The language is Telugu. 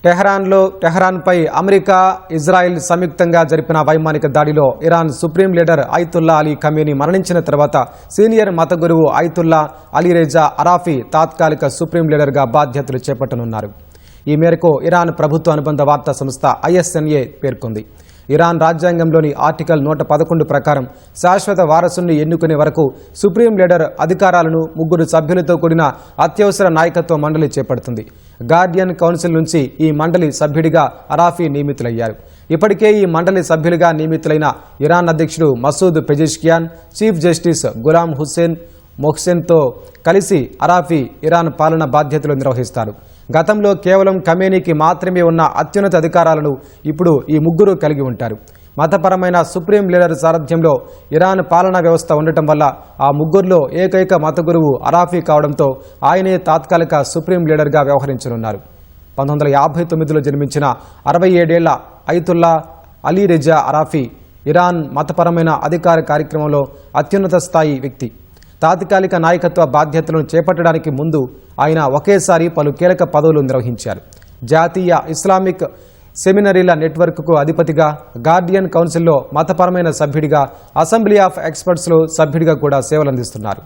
టెహరాన్పై అమెరికా, ఇజ్రాయెల్ సంయుక్తంగా జరిపిన వైమానిక దాడిలో Iran supreme leader Ayatollah Ali Khamenei మరణించిన తర్వాత సీనియర్ మత గురువు అయతుల్లా అలీరెజా అరాఫీ తాత్కాలిక సుప్రీం లీడర్గా బాధ్యతలు చేపట్టనున్నారు. ఈ మేరకు ఇరాన్ ప్రభుత్వ అనుబంధ వార్తా సంస్థ ISNA పేర్కొంది. ఇరాన్ రాజ్యాంగంలోని ఆర్టికల్ 111 ప్రకారం శాశ్వత వారసుని ఎన్నుకునే వరకు సుప్రీం లీడర్ అధికారాలను 3 సభ్యులతో కూడిన అత్యవసర నాయకత్వ మండలి చేపడుతుంది. గార్డియన్ కౌన్సిల్ నుంచి ఈ మండలి సభ్యుడిగా అరాఫీ నియమితులయ్యారు. ఇప్పటికే ఈ మండలి సభ్యులుగా నియమితులైన ఇరాన్ అధ్యక్షుడు Masoud Pezeshkian, chief justice Gholam Hossein మొహ్సెన్తో కలిసి అరాఫీ ఇరాన్ పాలన బాధ్యతలు నిర్వహిస్తారు. గతంలో కేవలం ఖమేనీకి మాత్రమే ఉన్న అత్యున్నత అధికారాలను ఇప్పుడు ఈ 3 కలిగి ఉంటారు. మతపరమైన సుప్రీం లీడర్ సారథ్యంలో ఇరాన్ పాలనా వ్యవస్థ ఉండటం వల్ల ఆ 3లో ఏకైక మత గురువు అరాఫీ కావడంతో ఆయనే తాత్కాలిక సుప్రీం లీడర్గా వ్యవహరించనున్నారు. 1959లో జన్మించిన 67 ఏళ్ల అయతుల్లా అలీరెజా అరాఫీ ఇరాన్ మతపరమైన అధికార కార్యక్రమంలో అత్యున్నత స్థాయి వ్యక్తి. తాత్కాలిక నాయకత్వ బాధ్యతలను చేపట్టడానికి ముందు ఆయన ఒకేసారి పలు కీలక పదవులు నిర్వహించారు. జాతీయ ఇస్లామిక్ సెమినరీల నెట్వర్క్కు అధిపతిగా, గార్డియన్ కౌన్సిల్లో మతపరమైన సభ్యుడిగా, అసెంబ్లీ ఆఫ్ ఎక్స్పర్ట్స్లో సభ్యుడిగా కూడా సేవలందిస్తున్నారు.